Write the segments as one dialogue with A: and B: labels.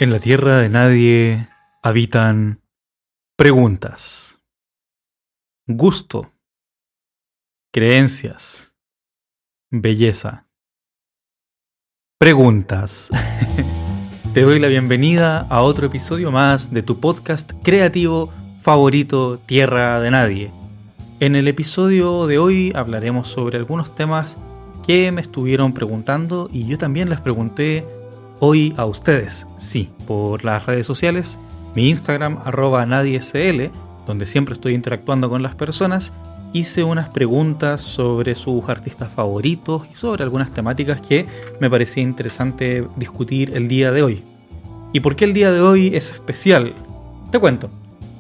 A: En la tierra de nadie habitan preguntas, gusto, creencias, belleza. Preguntas. Te doy la bienvenida a otro episodio más de tu podcast creativo favorito, Tierra de Nadie. En el episodio de hoy hablaremos sobre algunos temas que me estuvieron preguntando y yo también les pregunté hoy a ustedes, sí, por las redes sociales, mi Instagram @nadiesl, donde siempre estoy interactuando con las personas. Hice unas preguntas sobre sus artistas favoritos y sobre algunas temáticas que me parecía interesante discutir el día de hoy. ¿Y por qué el día de hoy es especial? Te cuento.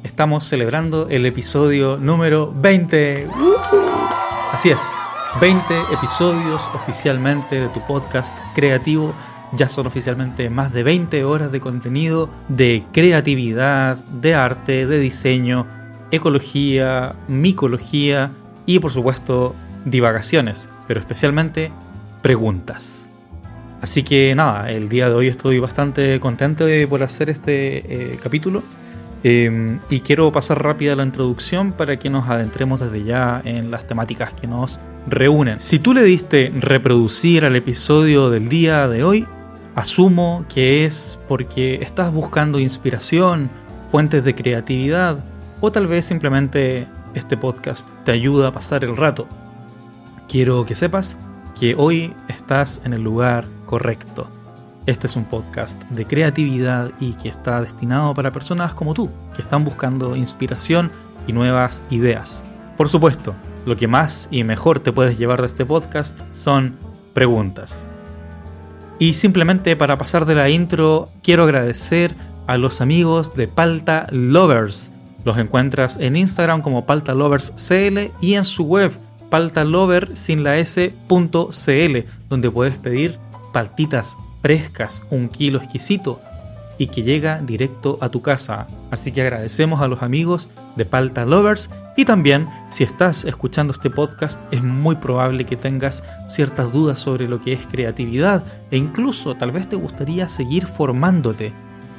A: Estamos celebrando el episodio número 20. Así es, 20 episodios oficialmente de tu podcast creativo. Ya son oficialmente más de 20 horas de contenido de creatividad, de arte, de diseño, ecología, micología y por supuesto divagaciones, pero especialmente preguntas. Así que nada, el día de hoy estoy bastante contento por hacer este capítulo y quiero pasar rápida la introducción para que nos adentremos desde ya en las temáticas que nos reúnen. Si tú le diste reproducir al episodio del día de hoy, asumo que es porque estás buscando inspiración, fuentes de creatividad o tal vez simplemente este podcast te ayuda a pasar el rato. Quiero que sepas que hoy estás en el lugar correcto. Este es un podcast de creatividad y que está destinado para personas como tú, que están buscando inspiración y nuevas ideas. Por supuesto, lo que más y mejor te puedes llevar de este podcast son preguntas. Y simplemente para pasar de la intro, quiero agradecer a los amigos de Palta Lovers. Los encuentras en Instagram como paltaloverscl y en su web paltalover.cl, donde puedes pedir paltitas frescas, 1 kilo exquisito y que llega directo a tu casa. Así que agradecemos a los amigos de Palta Lovers. Y también, si estás escuchando este podcast, es muy probable que tengas ciertas dudas sobre lo que es creatividad e incluso tal vez te gustaría seguir formándote.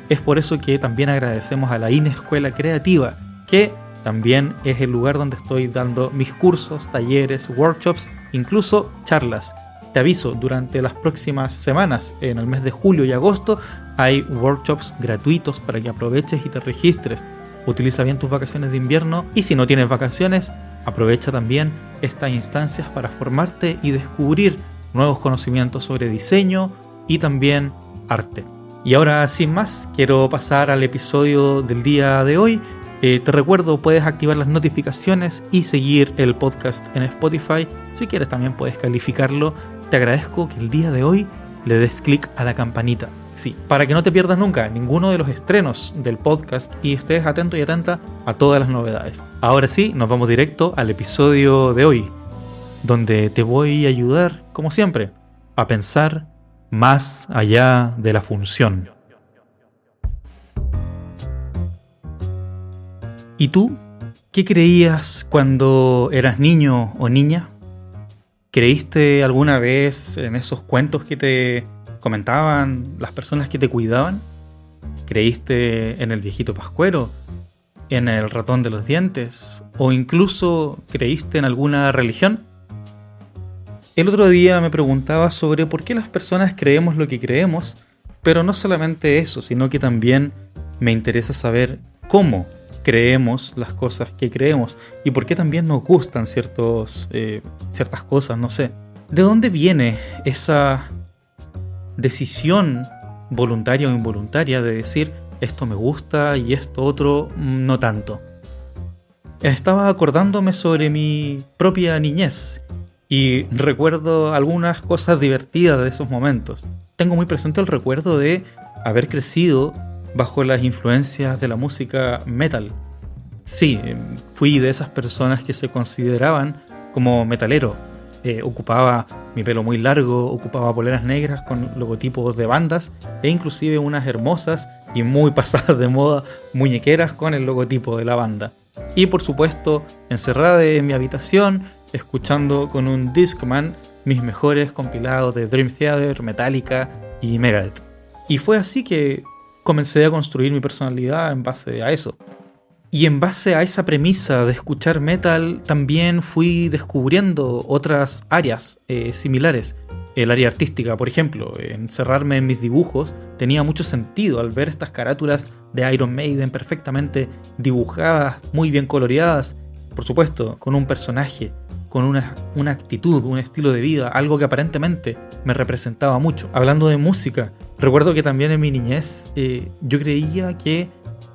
A: Es por eso que también agradecemos a la INE Escuela Creativa, que también es el lugar donde estoy dando mis cursos, talleres, workshops, incluso charlas. Te aviso, durante las próximas semanas, en el mes de julio y agosto, hay workshops gratuitos para que aproveches y te registres. Utiliza bien tus vacaciones de invierno y si no tienes vacaciones, aprovecha también estas instancias para formarte y descubrir nuevos conocimientos sobre diseño y también arte. Y ahora, sin más, quiero pasar al episodio del día de hoy. Te recuerdo, puedes activar las notificaciones y seguir el podcast en Spotify. Si quieres también puedes calificarlo. Te agradezco que el día de hoy le des clic a la campanita. Sí, para que no te pierdas nunca ninguno de los estrenos del podcast y estés atento y atenta a todas las novedades. Ahora sí, nos vamos directo al episodio de hoy, donde te voy a ayudar, como siempre, a pensar más allá de la función. ¿Y tú? ¿Qué creías cuando eras niño o niña? ¿Creíste alguna vez en esos cuentos que te comentaban las personas que te cuidaban? ¿Creíste en el viejito pascuero? ¿En el ratón de los dientes? ¿O incluso creíste en alguna religión? El otro día me preguntaba sobre por qué las personas creemos lo que creemos, pero no solamente eso, sino que también me interesa saber cómo creemos las cosas que creemos y por qué también nos gustan ciertas cosas, no sé. ¿De dónde viene esa decisión voluntaria o involuntaria de decir esto me gusta y esto otro no tanto? Estaba acordándome sobre mi propia niñez y recuerdo algunas cosas divertidas de esos momentos. Tengo muy presente el recuerdo de haber crecido bajo las influencias de la música metal. Sí, fui de esas personas que se consideraban como metalero. Ocupaba mi pelo muy largo, ocupaba poleras negras con logotipos de bandas e inclusive unas hermosas y muy pasadas de moda muñequeras con el logotipo de la banda. Y por supuesto, encerrada en mi habitación, escuchando con un Discman mis mejores compilados de Dream Theater, Metallica y Megadeth. Y fue así que comencé a construir mi personalidad en base a eso. Y en base a esa premisa de escuchar metal, también fui descubriendo otras áreas similares. El área artística, por ejemplo, encerrarme en mis dibujos tenía mucho sentido al ver estas carátulas de Iron Maiden perfectamente dibujadas, muy bien coloreadas, por supuesto, con un personaje, con una actitud, un estilo de vida, algo que aparentemente me representaba mucho. Hablando de música, recuerdo que también en mi niñez yo creía que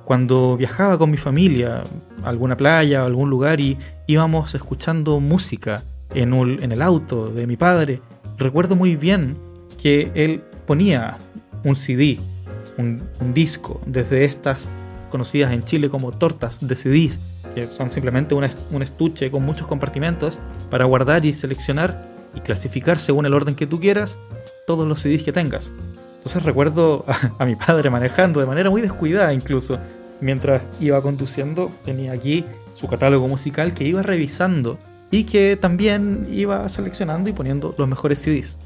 A: cuando viajaba con mi familia a alguna playa o algún lugar y íbamos escuchando música en el auto de mi padre, recuerdo muy bien que él ponía un CD, un disco, desde estas conocidas en Chile como tortas de CDs, que son simplemente un estuche con muchos compartimentos para guardar y seleccionar y clasificar según el orden que tú quieras todos los CDs que tengas. Entonces recuerdo a mi padre manejando de manera muy descuidada incluso. Mientras iba conduciendo tenía aquí su catálogo musical que iba revisando y que también iba seleccionando y poniendo los mejores CDs.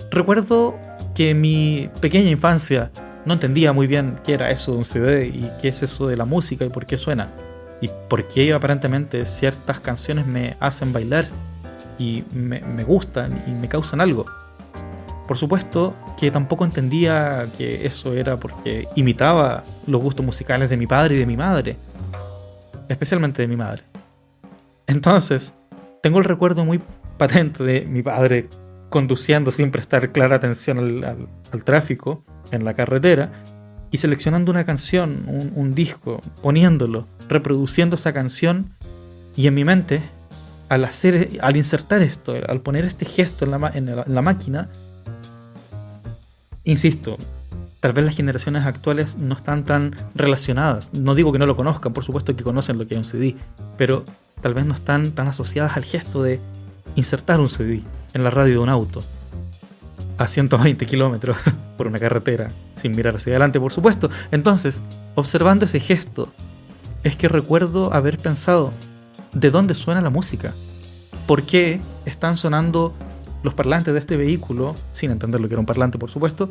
A: Recuerdo que en mi pequeña infancia no entendía muy bien qué era eso de un CD y qué es eso de la música y por qué suena. Y por qué aparentemente ciertas canciones me hacen bailar y me gustan y me causan algo. Por supuesto que tampoco entendía que eso era porque imitaba los gustos musicales de mi padre y de mi madre, especialmente de mi madre. Entonces, tengo el recuerdo muy patente de mi padre conduciendo sin prestar clara atención al tráfico en la carretera y seleccionando una canción, un disco, poniéndolo, reproduciendo esa canción, y en mi mente, al insertar esto, al poner este gesto en la máquina, insisto, tal vez las generaciones actuales no están tan relacionadas. No digo que no lo conozcan, por supuesto que conocen lo que es un CD, pero tal vez no están tan asociadas al gesto de insertar un CD en la radio de un auto a 120 kilómetros por una carretera, sin mirar hacia adelante, por supuesto. Entonces, observando ese gesto, es que recuerdo haber pensado, ¿de dónde suena la música? ¿Por qué están sonando los parlantes de este vehículo, sin entender lo que era un parlante, por supuesto?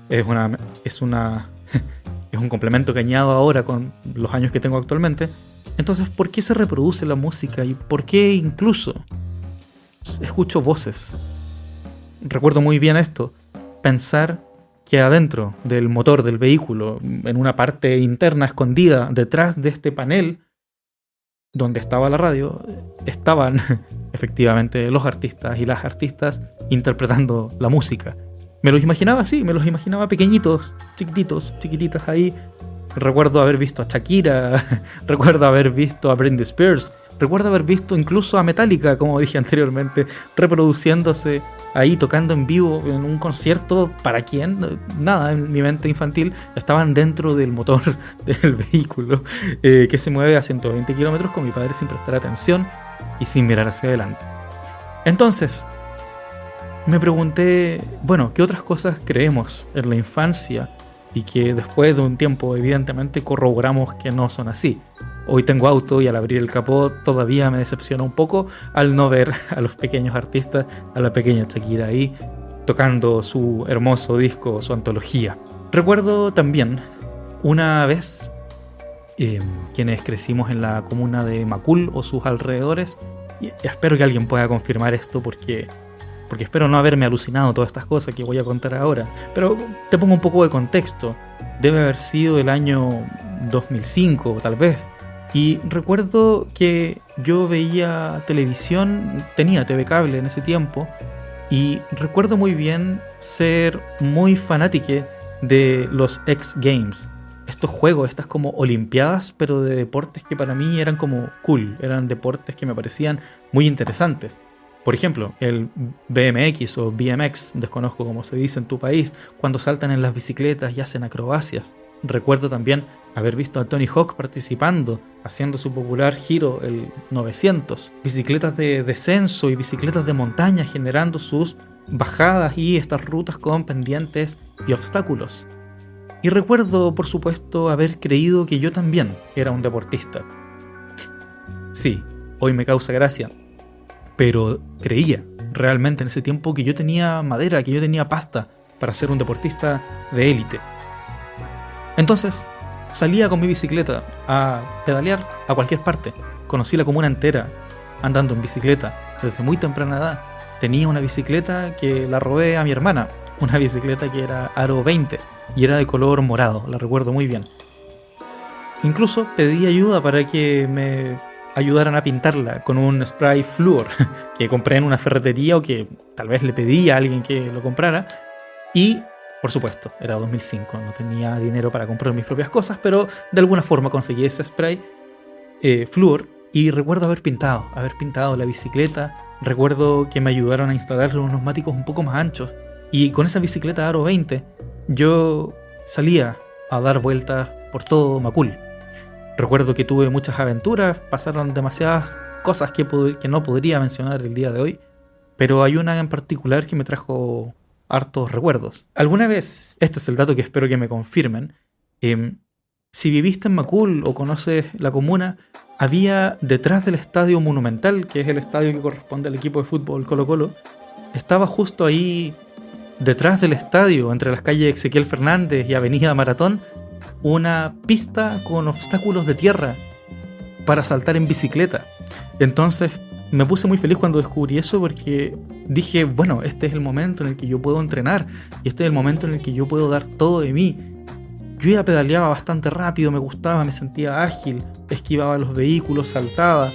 A: Es un complemento que añado ahora con los años que tengo actualmente. Entonces, ¿por qué se reproduce la música? ¿Y por qué incluso escucho voces? Recuerdo muy bien esto, pensar que adentro del motor del vehículo, en una parte interna escondida detrás de este panel donde estaba la radio, estaban efectivamente los artistas y las artistas interpretando la música. Me los imaginaba así, me los imaginaba pequeñitos, chiquititas ahí. Recuerdo haber visto a Shakira, recuerdo haber visto a Britney Spears, recuerdo haber visto incluso a Metallica, como dije anteriormente, reproduciéndose ahí, tocando en vivo en un concierto. ¿Para quién? Nada, en mi mente infantil estaban dentro del motor del vehículo que se mueve a 120 kilómetros con mi padre sin prestar atención y sin mirar hacia adelante. Entonces, me pregunté, bueno, ¿qué otras cosas creemos en la infancia y que después de un tiempo evidentemente corroboramos que no son así? Hoy tengo auto y al abrir el capó todavía me decepciona un poco al no ver a los pequeños artistas, a la pequeña Shakira ahí tocando su hermoso disco, su antología. Recuerdo también una vez quienes crecimos en la comuna de Macul o sus alrededores, y espero que alguien pueda confirmar esto porque espero no haberme alucinado todas estas cosas que voy a contar ahora, pero te pongo un poco de contexto. Debe haber sido el año 2005 tal vez. Y recuerdo que yo veía televisión, tenía TV cable en ese tiempo, y recuerdo muy bien ser muy fanático de los X Games. Estos juegos, estas como olimpiadas, pero de deportes que para mí eran como cool, eran deportes que me parecían muy interesantes. Por ejemplo, el BMX o BMX, desconozco cómo se dice en tu país, cuando saltan en las bicicletas y hacen acrobacias. Recuerdo también haber visto a Tony Hawk participando, haciendo su popular giro, el 900. Bicicletas de descenso y bicicletas de montaña generando sus bajadas y estas rutas con pendientes y obstáculos. Y recuerdo, por supuesto, haber creído que yo también era un deportista. Sí, hoy me causa gracia, pero creía realmente en ese tiempo que yo tenía madera, que yo tenía pasta para ser un deportista de élite. Entonces salía con mi bicicleta a pedalear a cualquier parte. Conocí la comuna entera andando en bicicleta desde muy temprana edad. Tenía una bicicleta que la robé a mi hermana, una bicicleta que era aro 20 y era de color morado, la recuerdo muy bien. Incluso pedí ayuda para que me ayudaran a pintarla con un spray Fluor que compré en una ferretería o que tal vez le pedí a alguien que lo comprara. Y, por supuesto, era 2005, no tenía dinero para comprar mis propias cosas, pero de alguna forma conseguí ese spray Fluor y recuerdo haber pintado la bicicleta. Recuerdo que me ayudaron a instalar unos neumáticos un poco más anchos y con esa bicicleta aro 20 yo salía a dar vueltas por todo Macul. Recuerdo que tuve muchas aventuras, pasaron demasiadas cosas que no podría mencionar el día de hoy, pero hay una en particular que me trajo hartos recuerdos. Alguna vez, este es el dato que espero que me confirmen, si viviste en Macul o conoces la comuna, había detrás del Estadio Monumental, que es el estadio que corresponde al equipo de fútbol Colo-Colo, estaba justo ahí, detrás del estadio, entre las calles Ezequiel Fernández y Avenida Maratón, una pista con obstáculos de tierra para saltar en bicicleta. Entonces me puse muy feliz cuando descubrí eso porque dije, bueno, este es el momento en el que yo puedo entrenar y este es el momento en el que yo puedo dar todo de mí. Yo ya pedaleaba bastante rápido, me gustaba, me sentía ágil, esquivaba los vehículos, saltaba.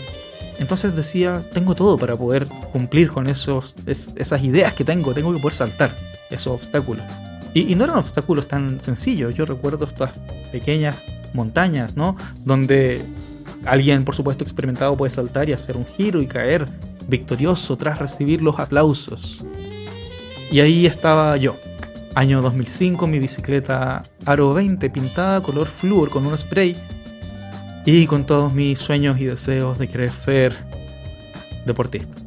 A: Entonces decía, tengo todo para poder cumplir con esas ideas que tengo que poder saltar esos obstáculos. Y no eran obstáculos tan sencillos. Yo recuerdo estas pequeñas montañas, ¿no? Donde alguien, por supuesto, experimentado puede saltar y hacer un giro y caer victorioso tras recibir los aplausos. Y ahí estaba yo, año 2005, mi bicicleta aro 20 pintada color Fluor con un spray y con todos mis sueños y deseos de querer ser deportista.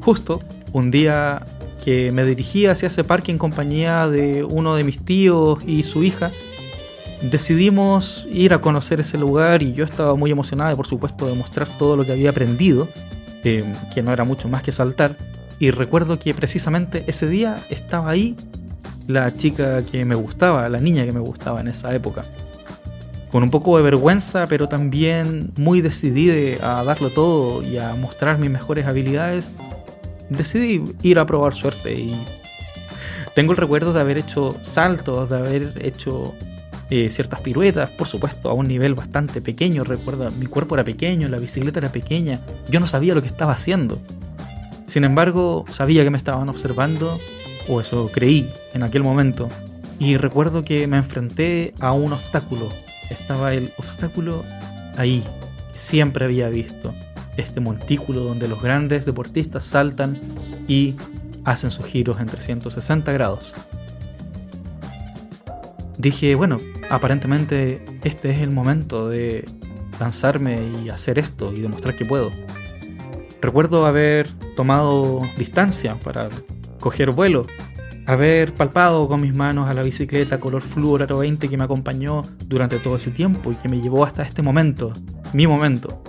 A: Justo un día que me dirigía hacia ese parque en compañía de uno de mis tíos y su hija, decidimos ir a conocer ese lugar y yo estaba muy emocionado y por supuesto de mostrar todo lo que había aprendido, que no era mucho más que saltar. Y recuerdo que precisamente ese día estaba ahí la chica que me gustaba, la niña que me gustaba en esa época. Con un poco de vergüenza, pero también muy decidida a darlo todo y a mostrar mis mejores habilidades, decidí ir a probar suerte y tengo el recuerdo de haber hecho saltos, de haber hecho ciertas piruetas, por supuesto a un nivel bastante pequeño. Recuerdo, mi cuerpo era pequeño, la bicicleta era pequeña, yo no sabía lo que estaba haciendo. Sin embargo, sabía que me estaban observando, o eso creí en aquel momento, y recuerdo que me enfrenté a un obstáculo. Estaba el obstáculo ahí, que siempre había visto. Este montículo donde los grandes deportistas saltan y hacen sus giros en 360 grados. Dije, bueno, aparentemente este es el momento de lanzarme y hacer esto y demostrar que puedo. Recuerdo haber tomado distancia para coger vuelo, haber palpado con mis manos a la bicicleta color Fluor aro 20 que me acompañó durante todo ese tiempo y que me llevó hasta este momento, mi momento.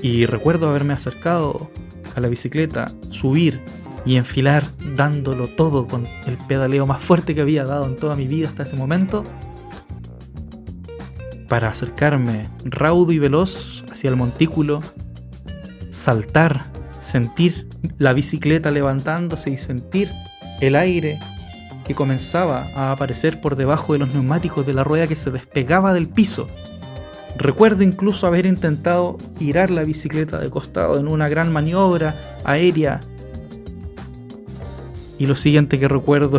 A: Y recuerdo haberme acercado a la bicicleta, subir y enfilar dándolo todo con el pedaleo más fuerte que había dado en toda mi vida hasta ese momento, para acercarme raudo y veloz hacia el montículo, saltar, sentir la bicicleta levantándose y sentir el aire que comenzaba a aparecer por debajo de los neumáticos de la rueda que se despegaba del piso. Recuerdo incluso haber intentado girar la bicicleta de costado en una gran maniobra aérea. Y lo siguiente que recuerdo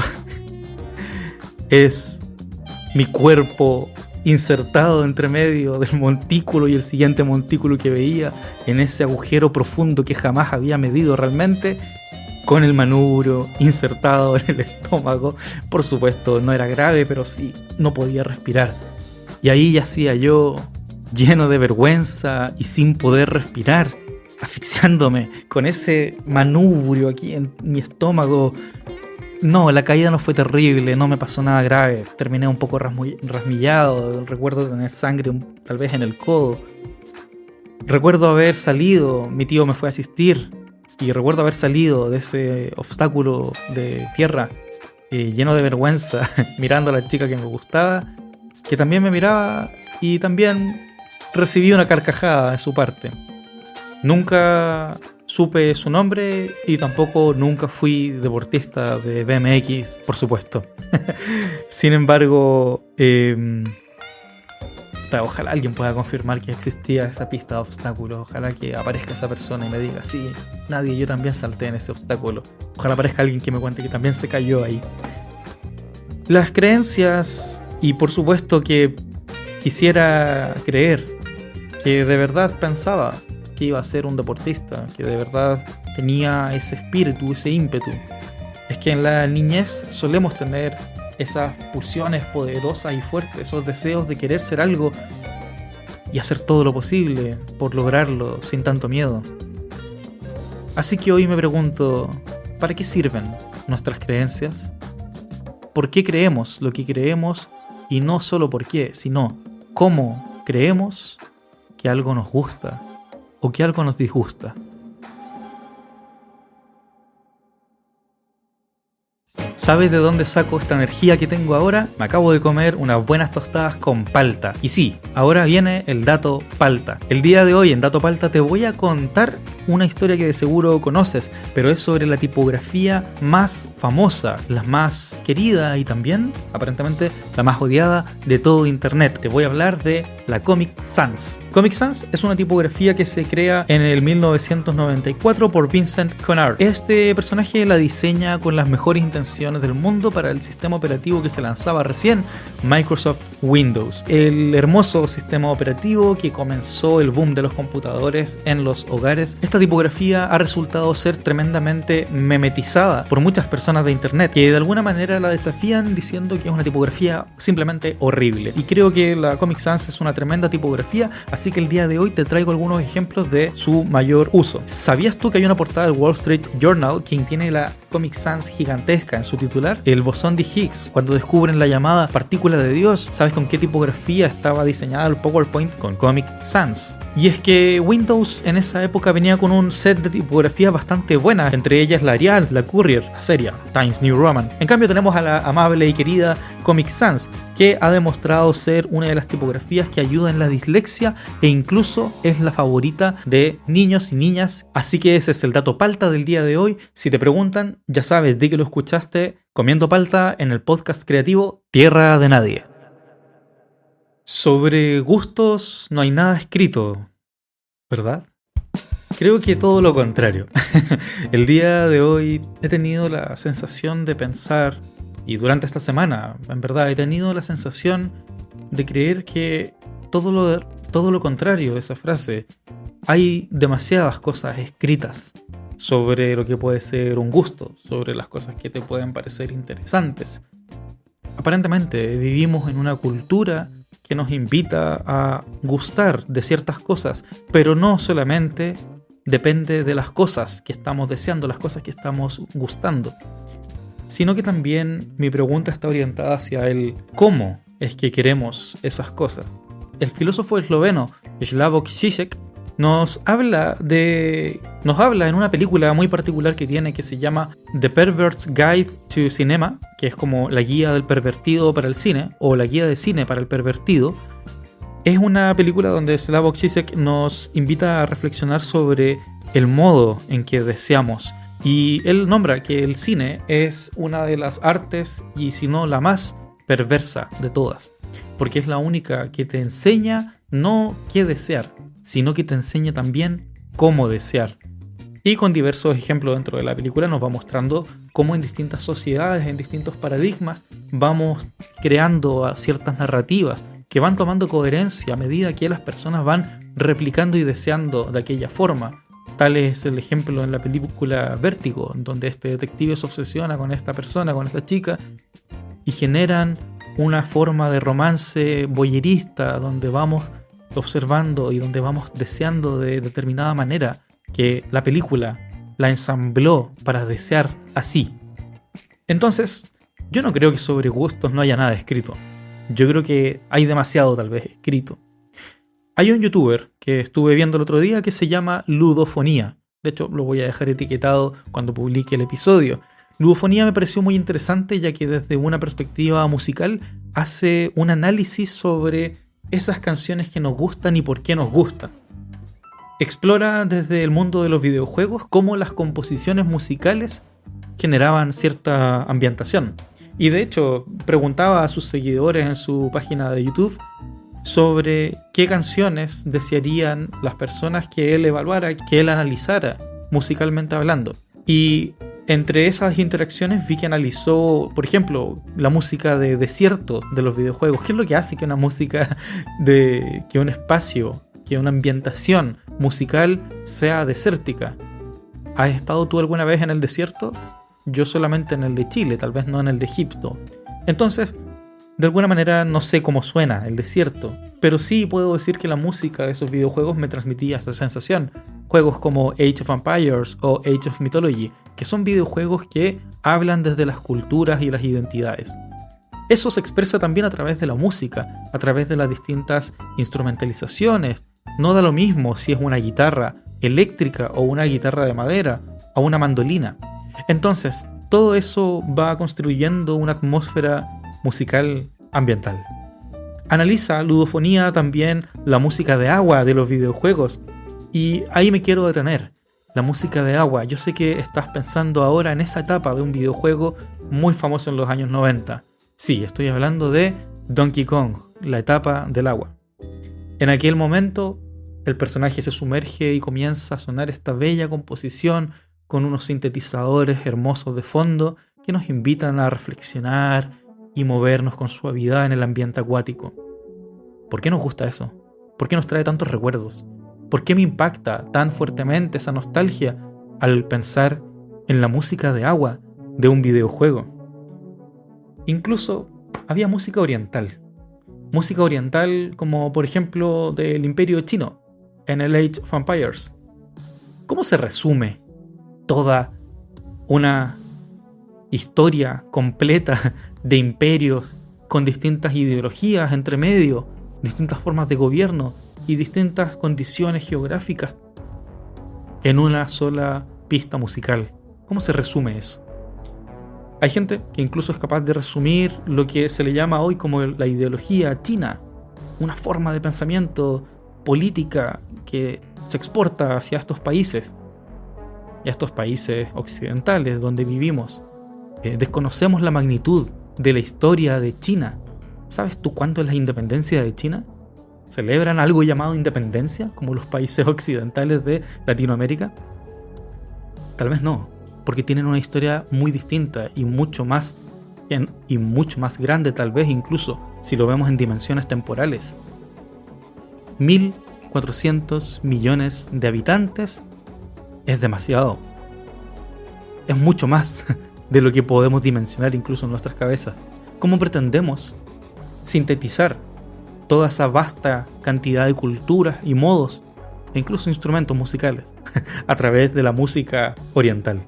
A: es mi cuerpo insertado entre medio del montículo y el siguiente montículo que veía en ese agujero profundo que jamás había medido realmente, con el manubrio insertado en el estómago. Por supuesto no era grave, pero sí, no podía respirar. Y ahí yacía yo, lleno de vergüenza y sin poder respirar, asfixiándome con ese manubrio aquí en mi estómago. No, la caída no fue terrible, no me pasó nada grave. Terminé un poco rasmillado, recuerdo tener sangre tal vez en el codo. Recuerdo haber salido, mi tío me fue a asistir, y recuerdo haber salido de ese obstáculo de tierra lleno de vergüenza, mirando a la chica que me gustaba, que también me miraba y también recibí una carcajada de su parte. Nunca supe su nombre y tampoco nunca fui deportista de BMX, por supuesto. Sin embargo, ojalá alguien pueda confirmar que existía esa pista de obstáculos. Ojalá que aparezca esa persona y me diga, sí, nadie, yo también salté en ese obstáculo. Ojalá aparezca alguien que me cuente que también se cayó ahí. Las creencias, y por supuesto que quisiera creer que de verdad pensaba que iba a ser un deportista, que de verdad tenía ese espíritu, ese ímpetu. Es que en la niñez solemos tener esas pulsiones poderosas y fuertes, esos deseos de querer ser algo y hacer todo lo posible por lograrlo sin tanto miedo. Así que hoy me pregunto, ¿para qué sirven nuestras creencias? ¿Por qué creemos lo que creemos? Y no solo por qué, sino cómo creemos que algo nos gusta o que algo nos disgusta. ¿Sabes de dónde saco esta energía que tengo ahora? Me acabo de comer unas buenas tostadas con palta. Y sí, ahora viene el dato palta. El día de hoy en Dato Palta te voy a contar una historia que de seguro conoces, pero es sobre la tipografía más famosa, la más querida y también, aparentemente, la más odiada de todo internet. Te voy a hablar de la Comic Sans. Comic Sans es una tipografía que se crea en el 1994 por Vincent Conard. Este personaje la diseña con las mejores intenciones del mundo para el sistema operativo que se lanzaba recién, Microsoft Windows. El hermoso sistema operativo que comenzó el boom de los computadores en los hogares. Esta tipografía ha resultado ser tremendamente memetizada por muchas personas de internet que de alguna manera la desafían diciendo que es una tipografía simplemente horrible. Y creo que la Comic Sans es una tremenda tipografía, así que el día de hoy te traigo algunos ejemplos de su mayor uso. ¿Sabías tú que hay una portada del Wall Street Journal quien tiene la Comic Sans gigantesca en su titular? El bosón de Higgs, cuando descubren la llamada partícula de Dios. ¿Sabes con qué tipografía estaba diseñada el PowerPoint? Con Comic Sans. Y es que Windows en esa época venía con un set de tipografías bastante buenas, entre ellas la Arial, la Courier, la Seria, Times New Roman. En cambio tenemos a la amable y querida Comic Sans, que ha demostrado ser una de las tipografías que ayuda en la dislexia e incluso es la favorita de niños y niñas. Así que ese es el dato palta del día de hoy. Si te preguntan, ya sabes, di que lo escuchaste comiendo palta en el podcast creativo Tierra de Nadie. Sobre gustos no hay nada escrito, ¿verdad? Creo que todo lo contrario. El día de hoy he tenido la sensación de pensar, y durante esta semana, en verdad, he tenido la sensación de creer que todo lo contrario de esa frase. Hay demasiadas cosas escritas sobre lo que puede ser un gusto, sobre las cosas que te pueden parecer interesantes. Aparentemente vivimos en una cultura que nos invita a gustar de ciertas cosas, pero no solamente depende de las cosas que estamos deseando, las cosas que estamos gustando, sino que también mi pregunta está orientada hacia el cómo es que queremos esas cosas. El filósofo esloveno Slavoj Žižek nos habla en una película muy particular que tiene que se llama The Pervert's Guide to Cinema, que es como la guía del pervertido para el cine, o la guía de cine para el pervertido. Es una película donde Slavoj Žižek nos invita a reflexionar sobre el modo en que deseamos. Y él nombra que el cine es una de las artes, y si no la más perversa de todas, porque es la única que te enseña no qué desear, sino que te enseña también cómo desear. Y con diversos ejemplos dentro de la película nos va mostrando cómo en distintas sociedades, en distintos paradigmas, vamos creando ciertas narrativas que van tomando coherencia a medida que las personas van replicando y deseando de aquella forma. Tal es el ejemplo en la película Vértigo, donde este detective se obsesiona con esta persona, con esta chica, y generan una forma de romance voyerista donde vamos observando y donde vamos deseando de determinada manera, que la película la ensambló para desear así. Entonces, yo no creo que sobre gustos no haya nada escrito. Yo creo que hay demasiado tal vez escrito. Hay un youtuber que estuve viendo el otro día que se llama Ludofonía. De hecho, lo voy a dejar etiquetado cuando publique el episodio. Ludofonía me pareció muy interesante, ya que desde una perspectiva musical hace un análisis sobre esas canciones que nos gustan y por qué nos gustan. Explora desde el mundo de los videojuegos cómo las composiciones musicales generaban cierta ambientación. Y de hecho, preguntaba a sus seguidores en su página de YouTube sobre qué canciones desearían las personas que él evaluara, que él analizara musicalmente hablando. Y entre esas interacciones vi que analizó, por ejemplo, la música de desierto de los videojuegos. ¿Qué es lo que hace que una música que un espacio, que una ambientación musical sea desértica? ¿Has estado tú alguna vez en el desierto? Yo solamente en el de Chile, tal vez no en el de Egipto. Entonces, de alguna manera no sé cómo suena el desierto, pero sí puedo decir que la música de esos videojuegos me transmitía esa sensación. Juegos como Age of Empires o Age of Mythology, que son videojuegos que hablan desde las culturas y las identidades. Eso se expresa también a través de la música, a través de las distintas instrumentalizaciones. No da lo mismo si es una guitarra eléctrica o una guitarra de madera o una mandolina. Entonces, todo eso va construyendo una atmósfera musical ambiental. Analiza Ludofonía también la música de agua de los videojuegos, y ahí me quiero detener. La música de agua, yo sé que estás pensando ahora en esa etapa de un videojuego muy famoso en los años 90. Sí, estoy hablando de Donkey Kong, la etapa del agua. En aquel momento, el personaje se sumerge y comienza a sonar esta bella composición con unos sintetizadores hermosos de fondo que nos invitan a reflexionar y movernos con suavidad en el ambiente acuático. ¿Por qué nos gusta eso? ¿Por qué nos trae tantos recuerdos? ¿Por qué me impacta tan fuertemente esa nostalgia al pensar en la música de agua de un videojuego? Incluso había música oriental. Música oriental como por ejemplo del Imperio Chino en el Age of Empires. ¿Cómo se resume toda una historia completa de imperios con distintas ideologías entre medio, distintas formas de gobierno y distintas condiciones geográficas en una sola pista musical? ¿Cómo se resume eso? Hay gente que incluso es capaz de resumir lo que se le llama hoy como la ideología china, una forma de pensamiento política que se exporta hacia estos países y a estos países occidentales donde vivimos. Desconocemos la magnitud de la historia de China. ¿Sabes tú cuánto es la independencia de China? ¿Celebran algo llamado independencia como los países occidentales de Latinoamérica? Tal vez no, porque tienen una historia muy distinta y mucho más grande, tal vez incluso si lo vemos en dimensiones temporales. 1.400 millones de habitantes es demasiado. Es mucho más de lo que podemos dimensionar incluso en nuestras cabezas. ¿Cómo pretendemos sintetizar toda esa vasta cantidad de culturas y modos e incluso instrumentos musicales a través de la música oriental?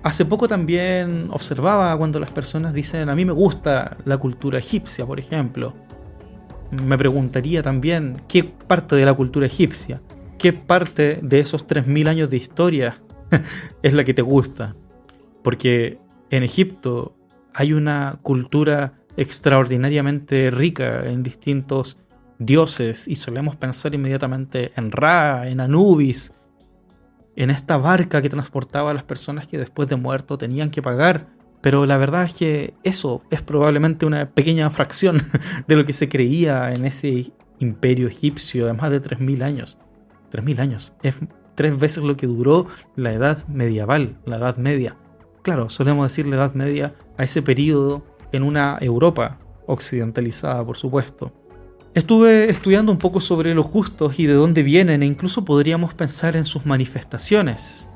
A: Hace poco también observaba cuando las personas dicen: a mí me gusta la cultura egipcia, por ejemplo. Me preguntaría también qué parte de la cultura egipcia, qué parte de esos 3.000 años de historia es la que te gusta. Porque en Egipto hay una cultura extraordinariamente rica en distintos dioses y solemos pensar inmediatamente en Ra, en Anubis, en esta barca que transportaba a las personas que después de muerto tenían que pagar. Pero la verdad es que eso es probablemente una pequeña fracción de lo que se creía en ese imperio egipcio de más de 3.000 años. 3.000 años es 3 veces lo que duró la edad medieval, la edad media. Claro, solemos decir la edad media a ese periodo en una Europa occidentalizada, por supuesto. Estuve estudiando un poco sobre los gustos y de dónde vienen, e incluso podríamos pensar en sus manifestaciones,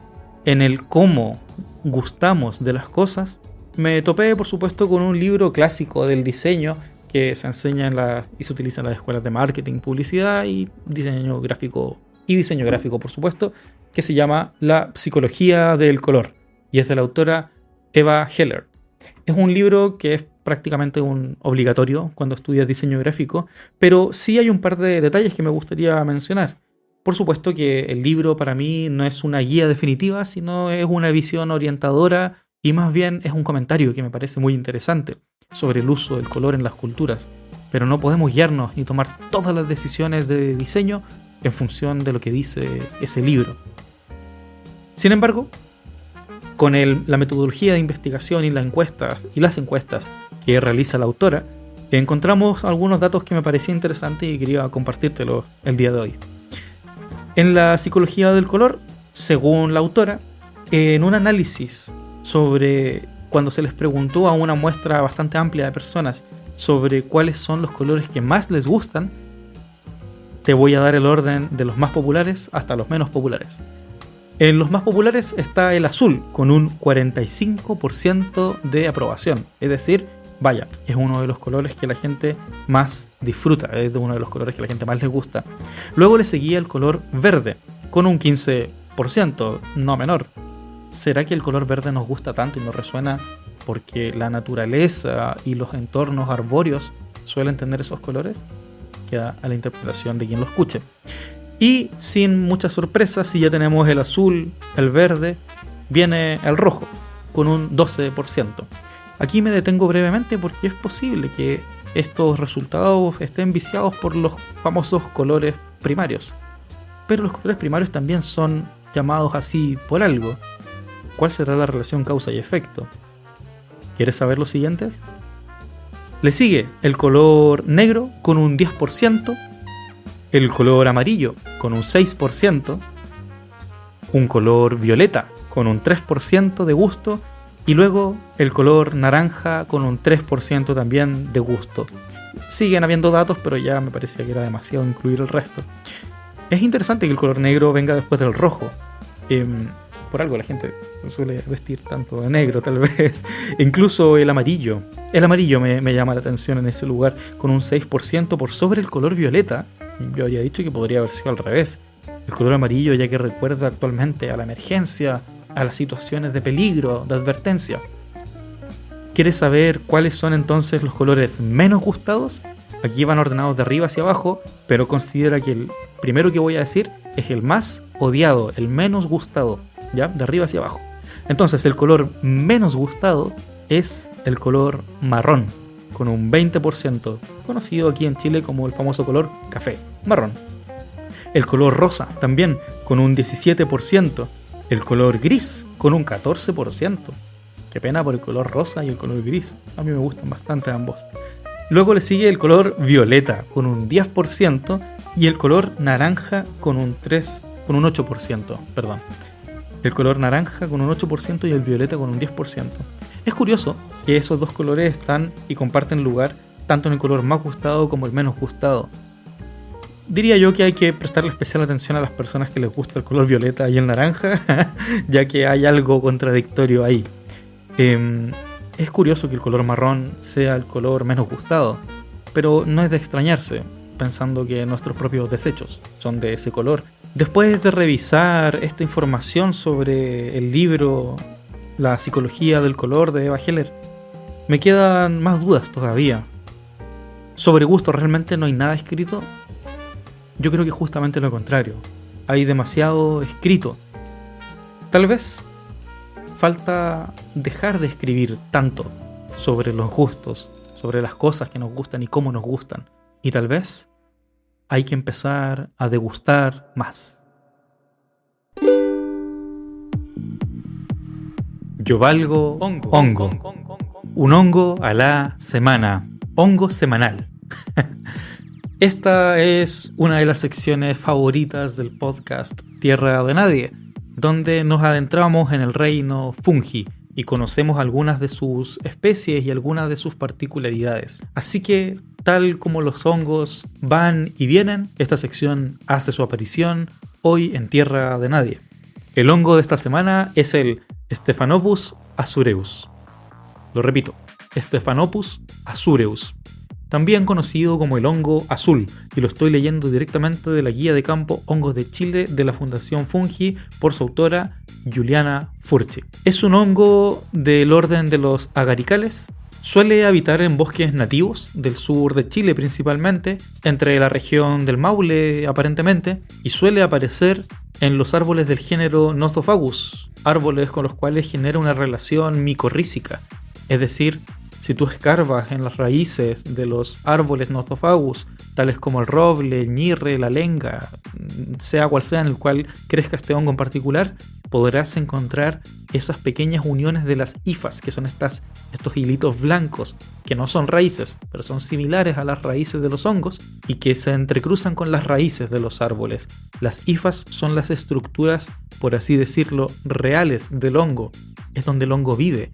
A: en el cómo gustamos de las cosas. Me topé, por supuesto, con un libro clásico del diseño que se enseña y se utiliza en las escuelas de marketing, publicidad y diseño gráfico, por supuesto, que se llama La psicología del color, y es de la autora Eva Heller. Es un libro que es prácticamente un obligatorio cuando estudias diseño gráfico, pero sí hay un par de detalles que me gustaría mencionar. Por supuesto que el libro para mí no es una guía definitiva, sino es una visión orientadora y más bien es un comentario que me parece muy interesante sobre el uso del color en las culturas. Pero no podemos guiarnos ni tomar todas las decisiones de diseño en función de lo que dice ese libro. Sin embargo, con la metodología de investigación y las encuestas que realiza la autora, encontramos algunos datos que me parecían interesantes y quería compartírtelos el día de hoy. En la psicología del color, según la autora, en un análisis sobre cuando se les preguntó a una muestra bastante amplia de personas sobre cuáles son los colores que más les gustan, te voy a dar el orden de los más populares hasta los menos populares. En los más populares está el azul, con un 45% de aprobación. Es decir, vaya, es uno de los colores que la gente más disfruta, es uno de los colores que la gente más les gusta. Luego le seguía el color verde, con un 15%, no menor. ¿Será que el color verde nos gusta tanto y nos resuena porque la naturaleza y los entornos arbóreos suelen tener esos colores? Queda a la interpretación de quien lo escuche. Y sin muchas sorpresas, si ya tenemos el azul, el verde, viene el rojo, con un 12%. Aquí me detengo brevemente porque es posible que estos resultados estén viciados por los famosos colores primarios. Pero los colores primarios también son llamados así por algo. ¿Cuál será la relación causa y efecto? ¿Quieres saber los siguientes? Le sigue el color negro con un 10%, el color amarillo con un 6%, un color violeta con un 3% de gusto y luego el color naranja con un 3% también de gusto. Siguen habiendo datos, pero ya me parecía que era demasiado incluir el resto. Es interesante que el color negro venga después del rojo. Por algo la gente suele vestir tanto de negro, tal vez. Incluso el amarillo. El amarillo me llama la atención en ese lugar, con un 6% por sobre el color violeta. Yo había dicho que podría haber sido al revés. El color amarillo, ya que recuerda actualmente a la emergencia, a las situaciones de peligro, de advertencia. ¿Quieres saber cuáles son entonces los colores menos gustados? Aquí van ordenados de arriba hacia abajo, pero considera que el primero que voy a decir es el más odiado, el menos gustado, ¿ya? De arriba hacia abajo. Entonces, el color menos gustado es el color marrón, con un 20%, conocido aquí en Chile como el famoso color café, marrón. El color rosa, también, con un 17%. El color gris, con un 14%. Qué pena por el color rosa y el color gris. A mí me gustan bastante ambos. Luego le sigue el color violeta, con un 10%, y el color naranja con un 8%, perdón. El color naranja con un 8% y el violeta con un 10%. Es curioso que esos dos colores están y comparten lugar tanto en el color más gustado como el menos gustado. Diría yo que hay que prestarle especial atención a las personas que les gusta el color violeta y el naranja, ya que hay algo contradictorio ahí. Es curioso que el color marrón sea el color menos gustado, pero no es de extrañarse, pensando que nuestros propios desechos son de ese color. Después de revisar esta información sobre el libro La psicología del color de Eva Heller, me quedan más dudas todavía. Sobre gusto, ¿realmente no hay nada escrito? Yo creo que justamente lo contrario. Hay demasiado escrito. Tal vez falta dejar de escribir tanto sobre los gustos, sobre las cosas que nos gustan y cómo nos gustan. Y tal vez hay que empezar a degustar más. Yo valgo hongo. Un hongo a la semana. Hongo semanal. Esta es una de las secciones favoritas del podcast Tierra de Nadie, donde nos adentramos en el reino fungi y conocemos algunas de sus especies y algunas de sus particularidades. Así que, tal como los hongos van y vienen, esta sección hace su aparición hoy en Tierra de Nadie. El hongo de esta semana es el Stephanopus azureus. Lo repito, Stephanopus azureus. También conocido como el hongo azul, y lo estoy leyendo directamente de la guía de campo Hongos de Chile de la Fundación Fungi por su autora Juliana Furchi. Es un hongo del orden de los agaricales Suele habitar en bosques nativos del sur de Chile principalmente, entre la región del Maule aparentemente, y suele aparecer en los árboles del género Nothofagus, árboles con los cuales genera una relación micorrícica. Es decir, si tú escarbas en las raíces de los árboles Nothofagus, tales como el roble, el ñirre, la lenga, sea cual sea en el cual crezca este hongo en particular, podrás encontrar esas pequeñas uniones de las hifas, que son estos hilitos blancos, que no son raíces, pero son similares a las raíces de los hongos y que se entrecruzan con las raíces de los árboles. Las hifas son las estructuras, por así decirlo, reales del hongo. Es donde el hongo vive.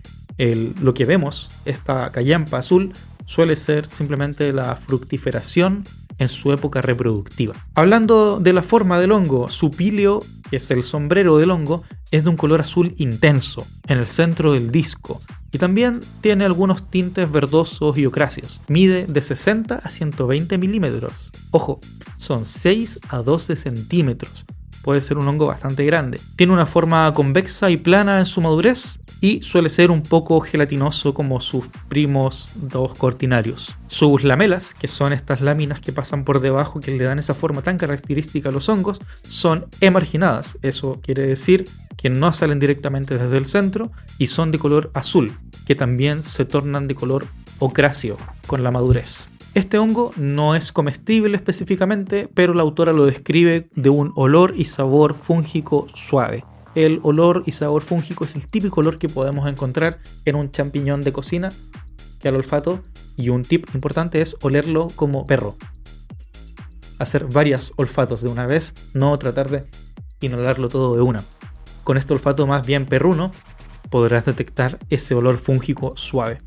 A: Lo que vemos, esta callampa azul, suele ser simplemente la fructiferación en su época reproductiva. Hablando de la forma del hongo, su píleo, que es el sombrero del hongo, es de un color azul intenso en el centro del disco y también tiene algunos tintes verdosos y ocráceos. Mide de 60 a 120 milímetros. Ojo, son 6 a 12 centímetros. Puede ser un hongo bastante grande. Tiene una forma convexa y plana en su madurez y suele ser un poco gelatinoso como sus primos dos cortinarios. Sus lamelas, que son estas láminas que pasan por debajo que le dan esa forma tan característica a los hongos, son emarginadas. Eso quiere decir que no salen directamente desde el centro y son de color azul, que también se tornan de color ocráceo con la madurez. Este hongo no es comestible específicamente, pero la autora lo describe de un olor y sabor fúngico suave. El olor y sabor fúngico es el típico olor que podemos encontrar en un champiñón de cocina que al olfato, y un tip importante es olerlo como perro. Hacer varios olfatos de una vez, no tratar de inhalarlo todo de una. Con este olfato más bien perruno podrás detectar ese olor fúngico suave.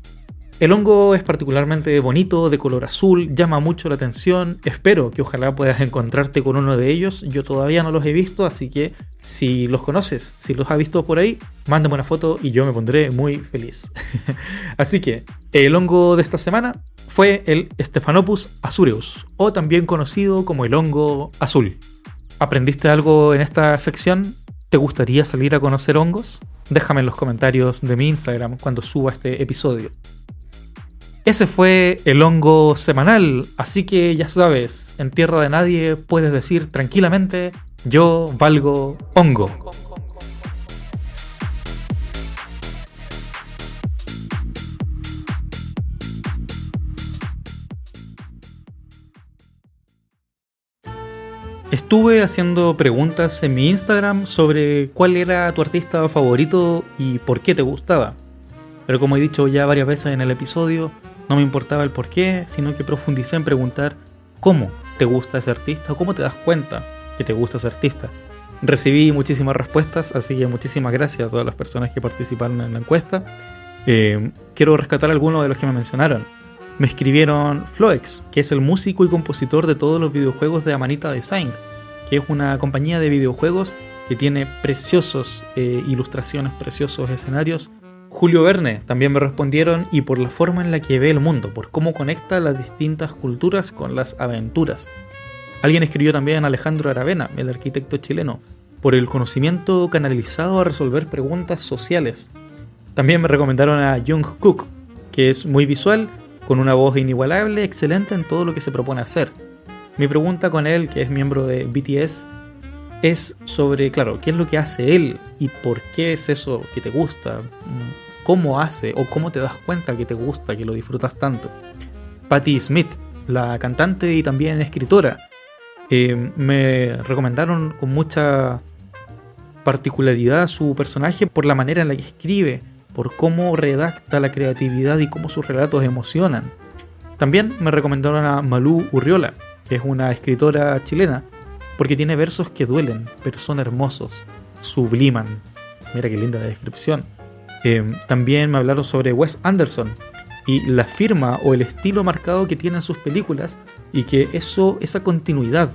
A: El hongo es particularmente bonito, de color azul, llama mucho la atención. Espero que ojalá puedas encontrarte con uno de ellos. Yo todavía no los he visto, así que si los conoces, si los has visto por ahí, mándame una foto y yo me pondré muy feliz. Así que el hongo de esta semana fue el Stephanopus azureus, o también conocido como el hongo azul. ¿Aprendiste algo en esta sección? ¿Te gustaría salir a conocer hongos? Déjame en los comentarios de mi Instagram cuando suba este episodio. Ese fue el hongo semanal, así que ya sabes, en tierra de nadie puedes decir tranquilamente, yo valgo hongo. Estuve haciendo preguntas en mi Instagram sobre cuál era tu artista favorito y por qué te gustaba. Pero como he dicho ya varias veces en el episodio, no me importaba el por qué, sino que profundicé en preguntar cómo te gusta ese artista o cómo te das cuenta que te gusta ese artista. Recibí muchísimas respuestas, así que muchísimas gracias a todas las personas que participaron en la encuesta. Quiero rescatar algunos de los que me mencionaron. Me escribieron Floex, que es el músico y compositor de todos los videojuegos de Amanita Design, que es una compañía de videojuegos que tiene preciosos ilustraciones, preciosos escenarios. Julio Verne también me respondieron, y por la forma en la que ve el mundo, por cómo conecta las distintas culturas con las aventuras. Alguien escribió también Alejandro Aravena, el arquitecto chileno, por el conocimiento canalizado a resolver preguntas sociales. También me recomendaron a Jungkook, que es muy visual, con una voz inigualable, excelente en todo lo que se propone hacer. Mi pregunta con él, que es miembro de BTS, es sobre, claro, qué es lo que hace él y por qué es eso que te gusta, cómo hace o cómo te das cuenta que te gusta, que lo disfrutas tanto. Patti Smith, la cantante y también escritora, me recomendaron con mucha particularidad su personaje por la manera en la que escribe, por cómo redacta la creatividad y cómo sus relatos emocionan. También me recomendaron a Malú Urriola, que es una escritora chilena, porque tiene versos que duelen, pero son hermosos, subliman. Mira qué linda la descripción. También me hablaron sobre Wes Anderson y la firma o el estilo marcado que tiene en sus películas, y que esa continuidad,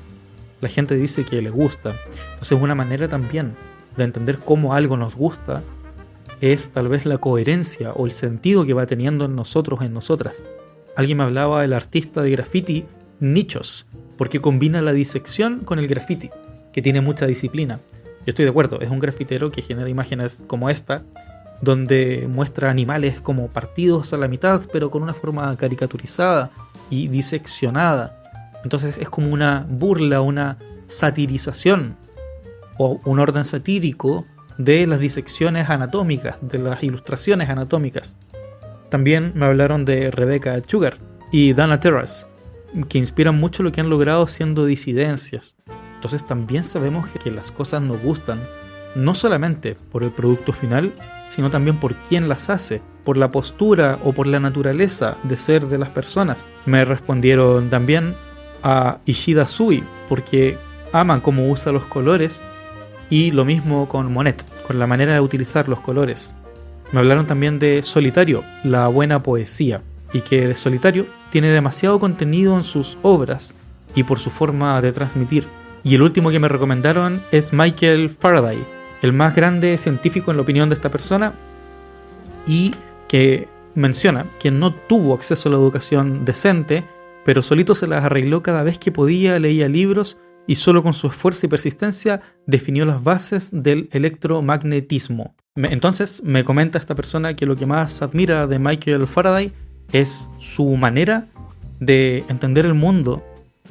A: la gente dice que le gusta. Entonces una manera también de entender cómo algo nos gusta es tal vez la coherencia o el sentido que va teniendo en nosotros, en nosotras. Alguien me hablaba del artista de graffiti Nichos, porque combina la disección con el graffiti, que tiene mucha disciplina. Yo estoy de acuerdo, es un grafitero que genera imágenes como esta, donde muestra animales como partidos a la mitad, pero con una forma caricaturizada y diseccionada. Entonces es como una burla, una satirización o un orden satírico de las disecciones anatómicas, de las ilustraciones anatómicas. También me hablaron de Rebecca Sugar y Dana Terrace, que inspiran mucho lo que han logrado siendo disidencias. Entonces también sabemos que las cosas nos gustan, no solamente por el producto final, sino también por quién las hace, por la postura o por la naturaleza de ser de las personas. Me respondieron también a Ishida Sui, porque aman cómo usa los colores, y lo mismo con Monet, con la manera de utilizar los colores. Me hablaron también de Solitario, la buena poesía, y que de Solitario tiene demasiado contenido en sus obras y por su forma de transmitir. Y el último que me recomendaron es Michael Faraday, el más grande científico en la opinión de esta persona, y que menciona que no tuvo acceso a la educación decente, pero solito se las arregló cada vez que podía, leía libros y solo con su esfuerzo y persistencia definió las bases del electromagnetismo. Entonces me comenta esta persona que lo que más admira de Michael Faraday es su manera de entender el mundo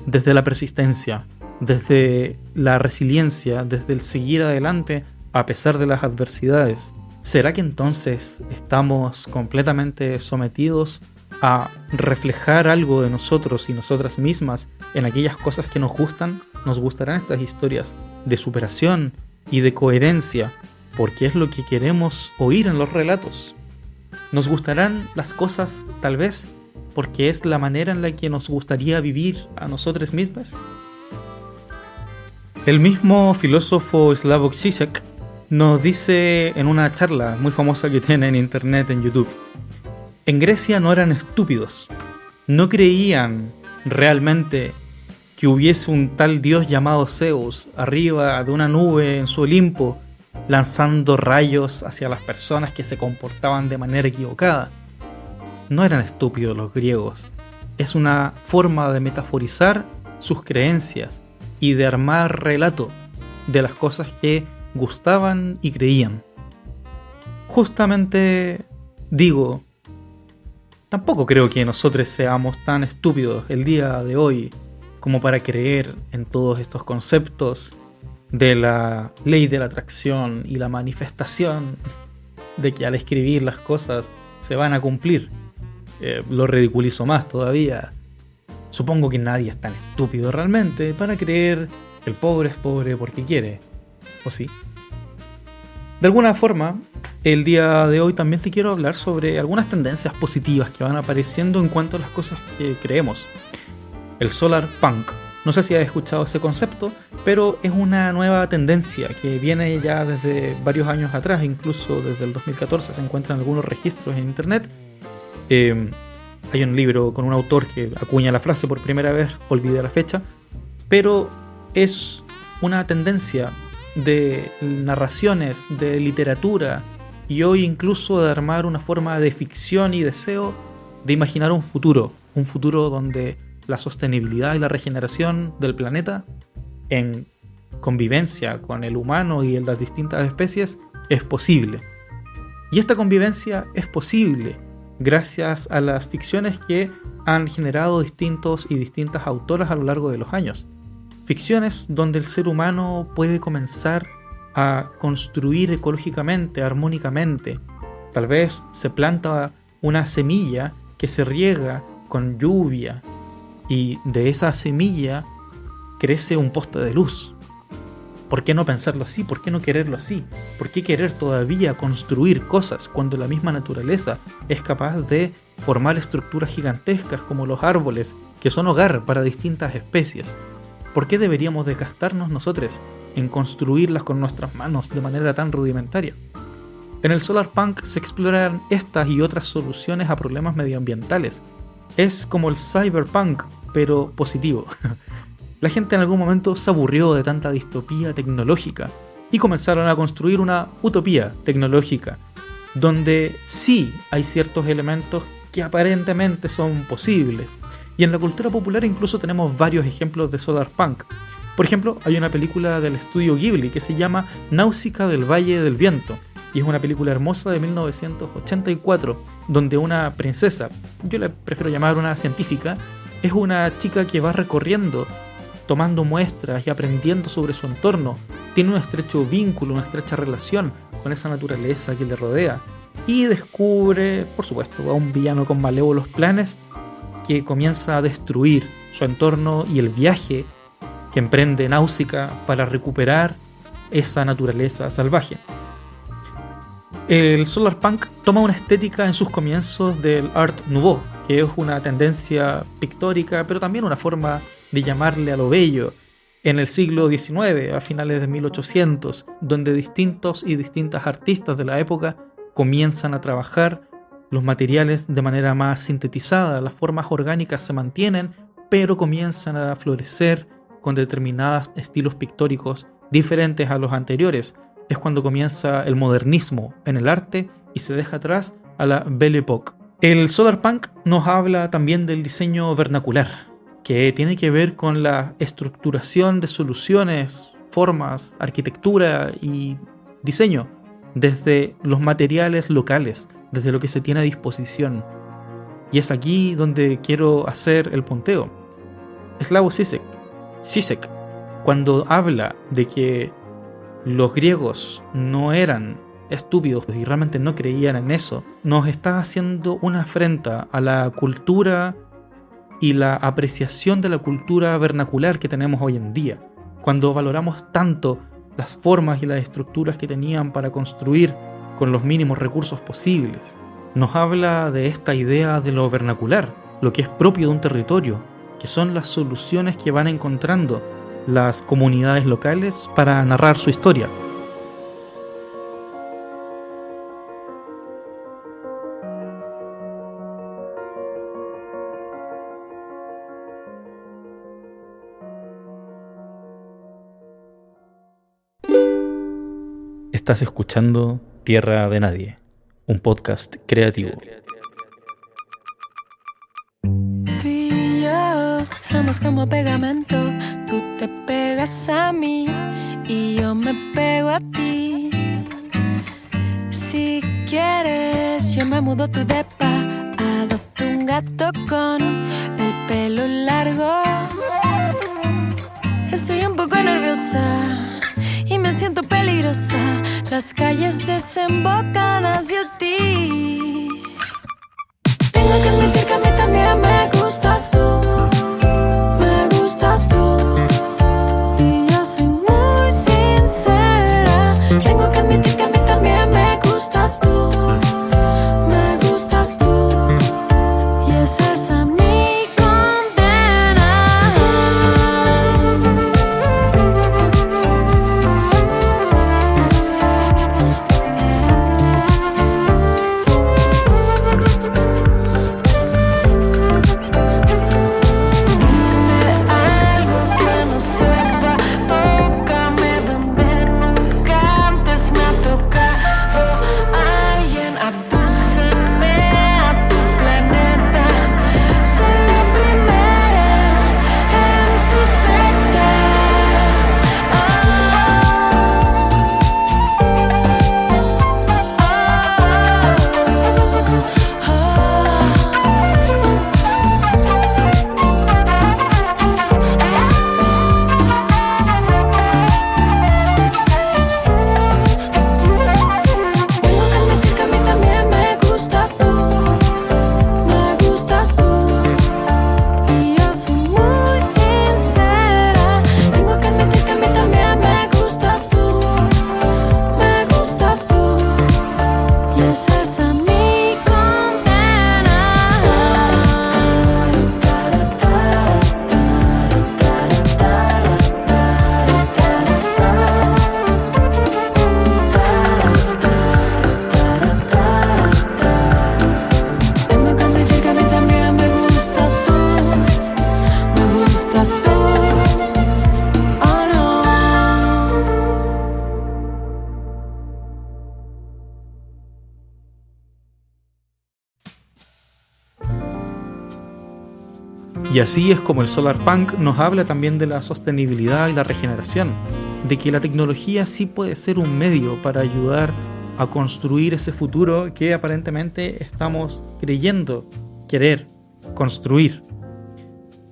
A: desde la persistencia, desde la resiliencia, desde el seguir adelante a pesar de las adversidades. ¿Será que entonces estamos completamente sometidos a reflejar algo de nosotros y nosotras mismas en aquellas cosas que nos gustan? Nos gustarán estas historias de superación y de coherencia, porque es lo que queremos oír en los relatos. Nos gustarán las cosas, tal vez, porque es la manera en la que nos gustaría vivir a nosotras mismas. El mismo filósofo Slavoj Žižek nos dice en una charla muy famosa que tiene en internet, en YouTube: en Grecia no eran estúpidos, no creían realmente que hubiese un tal dios llamado Zeus arriba de una nube en su Olimpo, lanzando rayos hacia las personas que se comportaban de manera equivocada. No eran estúpidos los griegos. Es una forma de metaforizar sus creencias y de armar relato de las cosas que gustaban y creían. Justamente digo, tampoco creo que nosotros seamos tan estúpidos el día de hoy como para creer en todos estos conceptos de la ley de la atracción y la manifestación de que al escribir las cosas se van a cumplir. Lo ridiculizo más todavía. Supongo que nadie es tan estúpido realmente para creer que el pobre es pobre porque quiere. ¿O sí? De alguna forma, el día de hoy también te quiero hablar sobre algunas tendencias positivas que van apareciendo en cuanto a las cosas que creemos. El solar punk. No sé si has escuchado ese concepto, pero es una nueva tendencia que viene ya desde varios años atrás, incluso desde el 2014 se encuentran algunos registros en internet. Hay un libro con un autor que acuña la frase por primera vez, olvidé la fecha, pero es una tendencia de narraciones, de literatura, y hoy incluso de armar una forma de ficción y deseo de imaginar un futuro donde la sostenibilidad y la regeneración del planeta en convivencia con el humano y las distintas especies es posible. Y esta convivencia es posible gracias a las ficciones que han generado distintos y distintas autoras a lo largo de los años. Ficciones donde el ser humano puede comenzar a construir ecológicamente, armónicamente. Tal vez se planta una semilla que se riega con lluvia y de esa semilla crece un poste de luz. ¿Por qué no pensarlo así? ¿Por qué no quererlo así? ¿Por qué querer todavía construir cosas cuando la misma naturaleza es capaz de formar estructuras gigantescas como los árboles, que son hogar para distintas especies? ¿Por qué deberíamos desgastarnos nosotros en construirlas con nuestras manos de manera tan rudimentaria? En el Solar Punk se exploran estas y otras soluciones a problemas medioambientales. Es como el cyberpunk, pero positivo. La gente en algún momento se aburrió de tanta distopía tecnológica y comenzaron a construir una utopía tecnológica, donde sí hay ciertos elementos que aparentemente son posibles. Y en la cultura popular incluso tenemos varios ejemplos de solarpunk. Por ejemplo, hay una película del estudio Ghibli que se llama Náusica del Valle del Viento, y es una película hermosa de 1984, donde una princesa, yo le prefiero llamar una científica, es una chica que va recorriendo, tomando muestras y aprendiendo sobre su entorno. Tiene un estrecho vínculo, una estrecha relación con esa naturaleza que le rodea. Y descubre, por supuesto, a un villano con malévolos planes que comienza a destruir su entorno y el viaje que emprende Náusica para recuperar esa naturaleza salvaje. El Solarpunk toma una estética en sus comienzos del Art Nouveau, que es una tendencia pictórica, pero también una forma de llamarle a lo bello, en el siglo XIX, a finales de 1800, donde distintos y distintas artistas de la época comienzan a trabajar los materiales de manera más sintetizada, las formas orgánicas se mantienen, pero comienzan a florecer con determinados estilos pictóricos diferentes a los anteriores. Es cuando comienza el modernismo en el arte y se deja atrás a la Belle Époque. El Solarpunk nos habla también del diseño vernacular, que tiene que ver con la estructuración de soluciones, formas, arquitectura y diseño desde los materiales locales, desde lo que se tiene a disposición. Y es aquí donde quiero hacer el punteo. Slavoj Žižek, cuando habla de que los griegos no eran estúpidos y realmente no creían en eso, nos está haciendo una afrenta a la cultura y la apreciación de la cultura vernacular que tenemos hoy en día. Cuando valoramos tanto las formas y las estructuras que tenían para construir con los mínimos recursos posibles, nos habla de esta idea de lo vernacular, lo que es propio de un territorio, que son las soluciones que van encontrando las comunidades locales para narrar su historia. Estás escuchando Tierra de Nadie, un podcast creativo.
B: Tú y yo somos como pegamento. Tú te pegas a mí y yo me pego a ti. Si quieres, yo me mudo a tu depa. Adopto un gato con el pelo largo. Estoy un poco nerviosa y me siento peligrosa. Las calles desembocan hacia ti. Tengo que admitir que a mí también me gustas tú. Me gustas tú. Y yo soy muy sincera. Tengo que admitir que a mí también me gustas tú. Me gustas tú. Y esa es a mi condena.
A: Y así es como el Solarpunk nos habla también de la sostenibilidad y la regeneración, de que la tecnología sí puede ser un medio para ayudar a construir ese futuro que aparentemente estamos creyendo querer construir.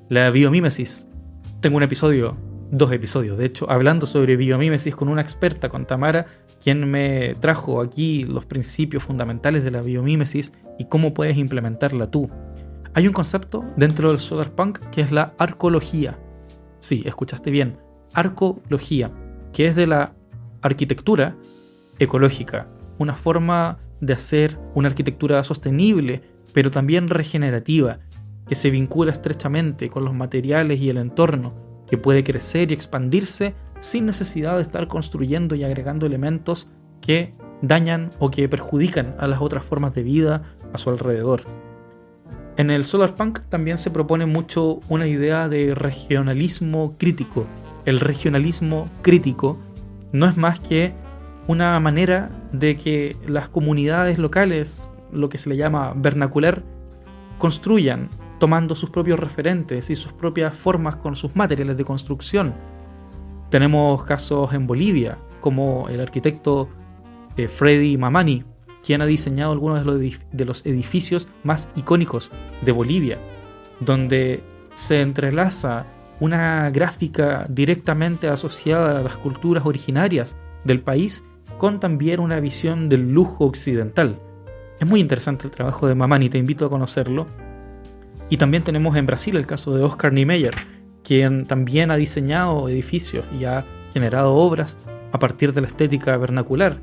A: La biomímesis. Tengo dos episodios, de hecho, hablando sobre biomímesis con una experta, con Tamara, quien me trajo aquí los principios fundamentales de la biomímesis y cómo puedes implementarla tú. Hay un concepto dentro del solarpunk que es la arcología. Sí, escuchaste bien, arcología, que es de la arquitectura ecológica, una forma de hacer una arquitectura sostenible, pero también regenerativa, que se vincula estrechamente con los materiales y el entorno, que puede crecer y expandirse sin necesidad de estar construyendo y agregando elementos que dañan o que perjudican a las otras formas de vida a su alrededor. En el solarpunk también se propone mucho una idea de regionalismo crítico. El regionalismo crítico no es más que una manera de que las comunidades locales, lo que se le llama vernacular, construyan tomando sus propios referentes y sus propias formas con sus materiales de construcción. Tenemos casos en Bolivia, como el arquitecto Freddy Mamani, quien ha diseñado algunos de los edificios más icónicos de Bolivia, donde se entrelaza una gráfica directamente asociada a las culturas originarias del país con también una visión del lujo occidental. Es muy interesante el trabajo de Mamani, te invito a conocerlo. Y también tenemos en Brasil el caso de Oscar Niemeyer, quien también ha diseñado edificios y ha generado obras a partir de la estética vernacular.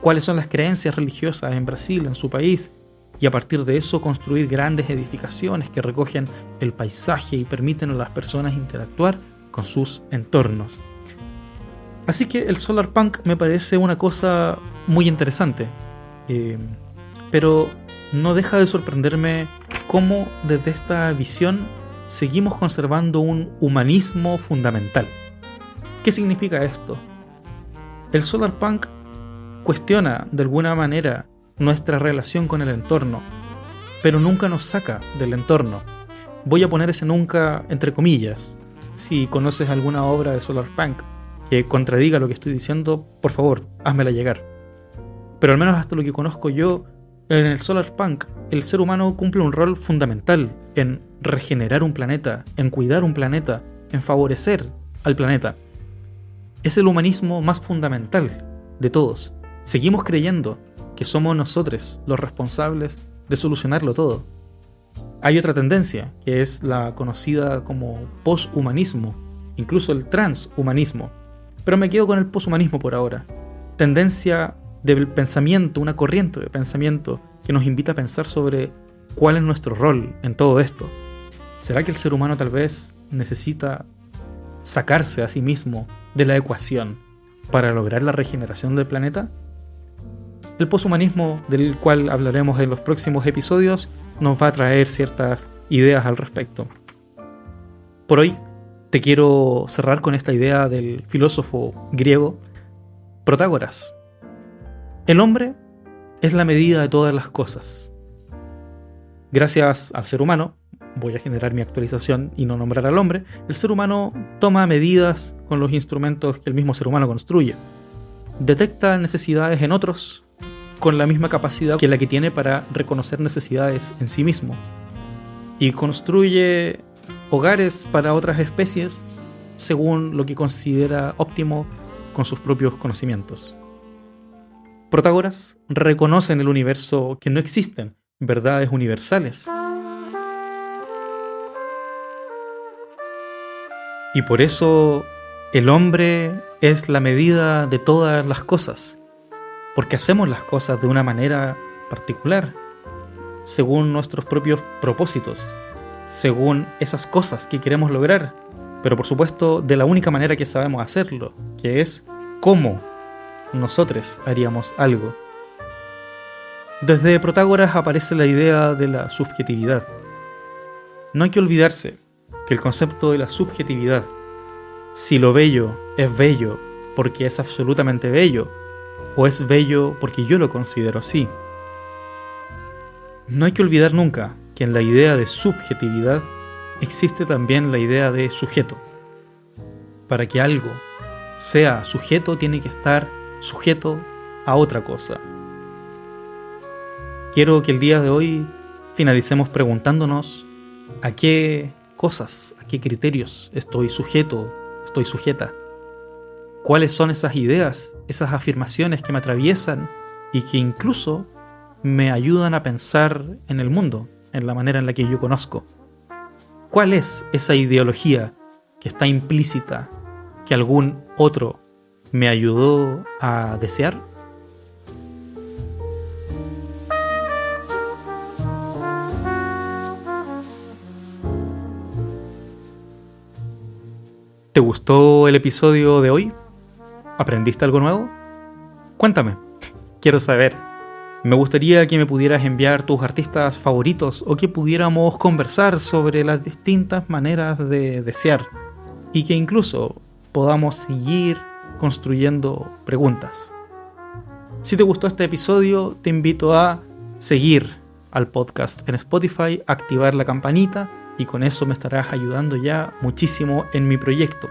A: ¿Cuáles son las creencias religiosas en Brasil, en su país? Y a partir de eso construir grandes edificaciones que recogen el paisaje y permiten a las personas interactuar con sus entornos. Así que el solarpunk me parece una cosa muy interesante, pero no deja de sorprenderme cómo desde esta visión seguimos conservando un humanismo fundamental. ¿Qué significa esto? El solarpunk cuestiona de alguna manera nuestra relación con el entorno, pero nunca nos saca del entorno. Voy a poner ese nunca entre comillas. Si conoces alguna obra de solarpunk que contradiga lo que estoy diciendo, por favor, házmela llegar. Pero al menos hasta lo que conozco yo, en el solarpunk, el ser humano cumple un rol fundamental en regenerar un planeta, en cuidar un planeta, en favorecer al planeta. Es el humanismo más fundamental de todos. Seguimos creyendo que somos nosotros los responsables de solucionarlo todo. Hay otra tendencia, que es la conocida como poshumanismo, incluso el transhumanismo. Pero me quedo con el poshumanismo por ahora. Tendencia del pensamiento, una corriente de pensamiento que nos invita a pensar sobre cuál es nuestro rol en todo esto. ¿Será que el ser humano tal vez necesita sacarse a sí mismo de la ecuación para lograr la regeneración del planeta? El poshumanismo, del cual hablaremos en los próximos episodios, nos va a traer ciertas ideas al respecto. Por hoy te quiero cerrar con esta idea del filósofo griego Protágoras. El hombre es la medida de todas las cosas. Gracias al ser humano, voy a generar mi actualización y no nombrar al hombre, el ser humano toma medidas con los instrumentos que el mismo ser humano construye. Detecta necesidades en otros con la misma capacidad que la que tiene para reconocer necesidades en sí mismo. Y construye hogares para otras especies según lo que considera óptimo con sus propios conocimientos. Protágoras reconoce en el universo que no existen verdades universales. Y por eso el hombre es la medida de todas las cosas, porque hacemos las cosas de una manera particular, según nuestros propios propósitos, según esas cosas que queremos lograr, pero por supuesto de la única manera que sabemos hacerlo, que es cómo nosotros haríamos algo. Desde Protágoras aparece la idea de la subjetividad. No hay que olvidarse que el concepto de la subjetividad, si lo bello es bello porque es absolutamente bello, o es bello porque yo lo considero así. No hay que olvidar nunca que en la idea de subjetividad existe también la idea de sujeto. Para que algo sea sujeto tiene que estar sujeto a otra cosa. quiero que el día de hoy finalicemos preguntándonos a qué cosas, a qué criterios estoy sujeto, estoy sujeta. ¿Cuáles son esas ideas, esas afirmaciones que me atraviesan y que incluso me ayudan a pensar en el mundo, en la manera en la que yo conozco? ¿Cuál es esa ideología que está implícita, que algún otro me ayudó a desear? ¿Te gustó el episodio de hoy? ¿Aprendiste algo nuevo? Cuéntame, quiero saber. Me gustaría que me pudieras enviar tus artistas favoritos o que pudiéramos conversar sobre las distintas maneras de desear y que incluso podamos seguir construyendo preguntas. Si te gustó este episodio, te invito a seguir al podcast en Spotify, activar la campanita y con eso me estarás ayudando ya muchísimo en mi proyecto.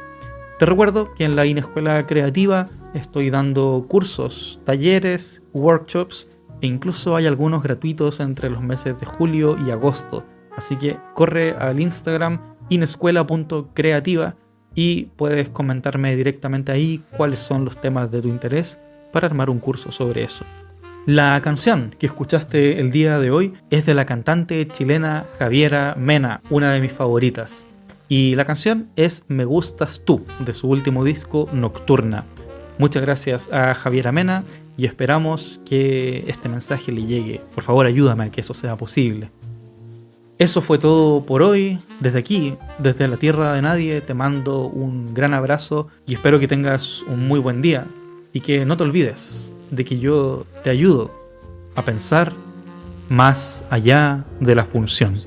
A: Te recuerdo que en la Inescuela Creativa estoy dando cursos, talleres, workshops e incluso hay algunos gratuitos entre los meses de julio y agosto. Así que corre al Instagram inescuela.creativa y puedes comentarme directamente ahí cuáles son los temas de tu interés para armar un curso sobre eso. La canción que escuchaste el día de hoy es de la cantante chilena Javiera Mena, una de mis favoritas. Y la canción es Me Gustas Tú, de su último disco Nocturna. Muchas gracias a Javiera Mena y esperamos que este mensaje le llegue. Por favor, ayúdame a que eso sea posible. Eso fue todo por hoy. Desde aquí, desde la tierra de nadie, te mando un gran abrazo y espero que tengas un muy buen día. Y que no te olvides de que yo te ayudo a pensar más allá de la función.